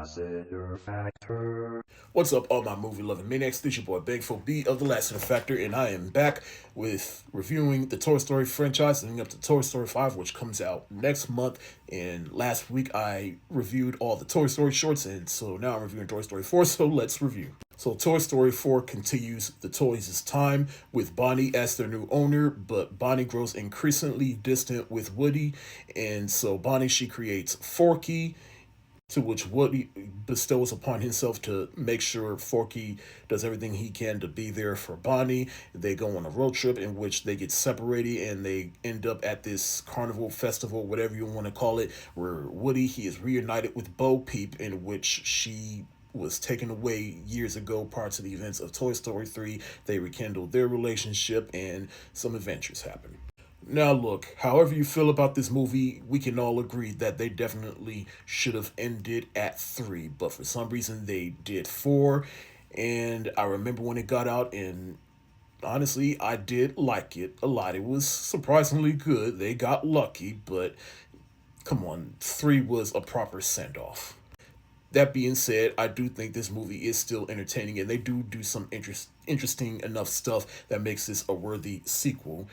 Lassiter Factor. What's up, all my movie loving maniacs? This your boy Bigfoot B of the Lassiter Factor, and I am back with reviewing the Toy Story franchise, leading up to Toy Story 5, which comes out next month. And last week I reviewed all the Toy Story shorts, and so now I'm reviewing Toy Story 4, so let's review. So Toy Story 4 continues the toys' time with Bonnie as their new owner, but Bonnie grows increasingly distant with Woody, and so Bonnie, she creates Forky, to which Woody bestows upon himself to make sure Forky does everything he can to be there for Bonnie. They go on a road trip in which they get separated and they end up at this carnival festival, whatever you want to call it, where Woody, he is reunited with Bo Peep, in which she was taken away years ago prior to the events of Toy Story 3. They rekindled their relationship and some adventures happen. Now, look, however you feel about this movie, we can all agree that they definitely should have ended at 3, but for some reason they did 4. And I remember when it got out, and honestly, I did like it a lot. It was surprisingly good. They got lucky, but come on, 3 was a proper send off. That being said, I do think this movie is still entertaining, and they do some interesting enough stuff that makes this a worthy sequel.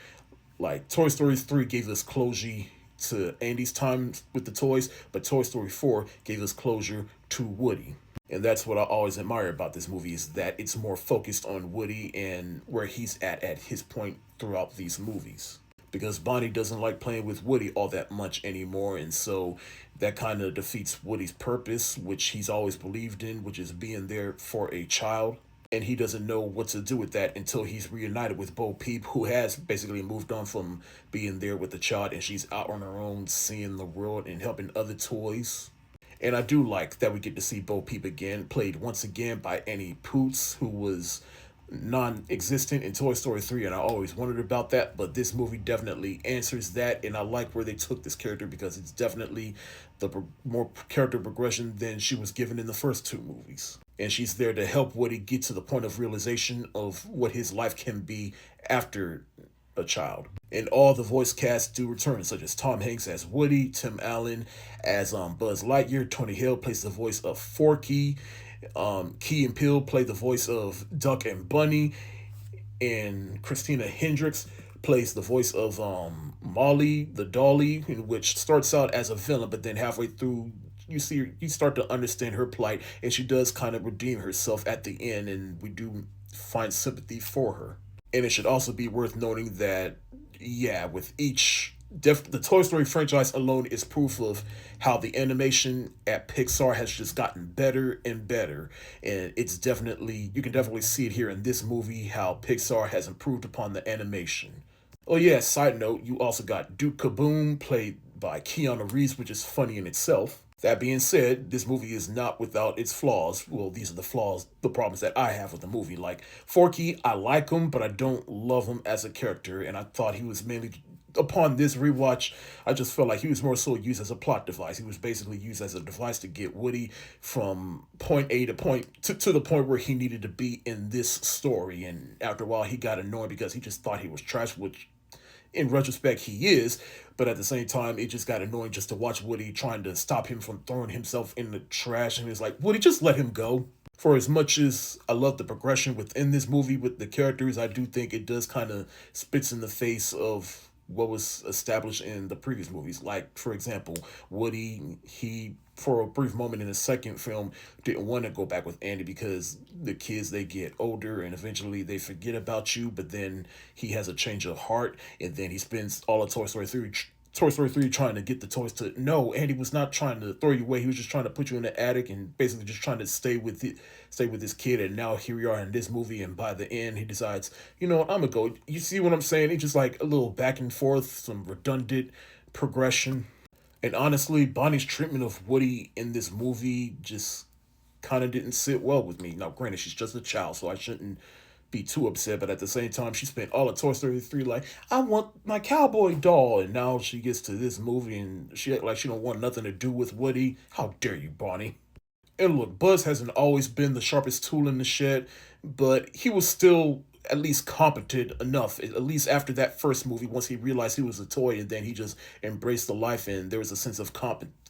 Like Toy Story 3 gave us closure to Andy's time with the toys, but Toy Story 4 gave us closure to Woody. And that's what I always admire about this movie, is that it's more focused on Woody and where he's at his point throughout these movies. Because Bonnie doesn't like playing with Woody all that much anymore, and so that kind of defeats Woody's purpose, which he's always believed in, which is being there for a child. And he doesn't know what to do with that until he's reunited with Bo Peep, who has basically moved on from being there with the child, and she's out on her own, seeing the world and helping other toys. And I do like that we get to see Bo Peep again, played once again by Annie Poots, who was non-existent in Toy Story 3, and I always wondered about that, but this movie definitely answers that, and I like where they took this character because it's definitely more character progression than she was given in the first 2 movies. And she's there to help Woody get to the point of realization of what his life can be after a child. And all the voice casts do return, such as Tom Hanks as Woody, Tim Allen as Buzz Lightyear, Tony Hill plays the voice of Forky, Key and Peele play the voice of Duck and Bunny, and Christina Hendricks plays the voice of Molly the Dolly, in which starts out as a villain, but then halfway through you start to understand her plight, and she does kind of redeem herself at the end, and we do find sympathy for her. And it should also be worth noting that, yeah, with each the Toy Story franchise alone is proof of how the animation at Pixar has just gotten better and better. And it's definitely, you can definitely see it here in this movie, how Pixar has improved upon the animation. Oh yeah, side note, you also got Duke Kaboom, played by Keanu Reeves, which is funny in itself. That being said, this movie is not without its flaws. Well, these are the flaws, the problems that I have with the movie. Like, Forky, I like him, but I don't love him as a character, and I thought he was mainly, upon this rewatch, I just felt like he was more so used as a plot device. He was basically used as a device to get Woody from point A to the point where he needed to be in this story. And after a while, he got annoyed because he just thought he was trash, which in retrospect he is, but at the same time it just got annoying just to watch Woody trying to stop him from throwing himself in the trash, and it's like, Woody, just let him go. For as much as I love the progression within this movie with the characters, I do think it does kind of spits in the face of what was established in the previous movies. Like, for example, Woody, he, for a brief moment in the second film, didn't want to go back with Andy because the kids, they get older and eventually they forget about you, but then he has a change of heart, and then he spends all of Toy Story 3 trying to get the toys to, no, Andy was not trying to throw you away. He was just trying to put you in the attic and basically just trying to stay with this kid. And now here we are in this movie, and by the end he decides, you know what, I'm gonna go. You see what I'm saying? It's just like a little back and forth, some redundant progression. And honestly, Bonnie's treatment of Woody in this movie just kind of didn't sit well with me. Now, granted, she's just a child, so I shouldn't be too upset, but at the same time, she spent all of Toy Story 3 like, I want my cowboy doll, and now she gets to this movie and she act like she don't want nothing to do with Woody. How dare you, Bonnie? And look, Buzz hasn't always been the sharpest tool in the shed, but he was still at least competent enough. At least after that first movie, once he realized he was a toy, and then he just embraced the life, and there was a sense of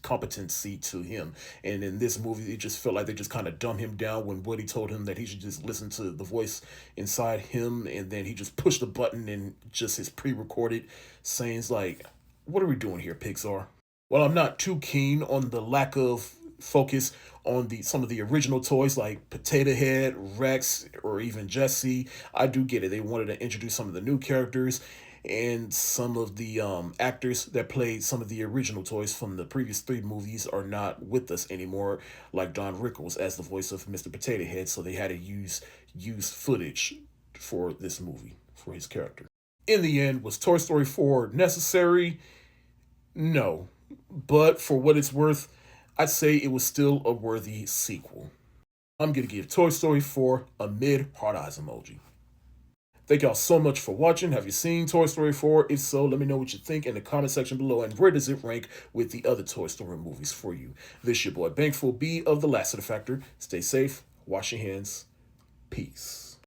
competency to him. And in this movie, it just felt like they just kind of dumbed him down when Woody told him that he should just listen to the voice inside him, and then he just pushed the button and just his pre-recorded sayings like, "What are we doing here, Pixar?" Well, I'm not too keen on the lack of focus on the some of the original toys like Potato Head, Rex, or even Jesse. I do get it. They wanted to introduce some of the new characters, and some of the actors that played some of the original toys from the previous three movies are not with us anymore, like Don Rickles as the voice of Mr. Potato Head, so they had to use footage for this movie for his character. In the end, was Toy Story 4 necessary? No. But for what it's worth, I'd say it was still a worthy sequel. I'm going to give Toy Story 4 a mid heart eyes emoji. Thank y'all so much for watching. Have you seen Toy Story 4? If so, let me know what you think in the comment section below, and where does it rank with the other Toy Story movies for you. This your boy Bankful B of the Lassiter Factor. Stay safe, wash your hands, peace.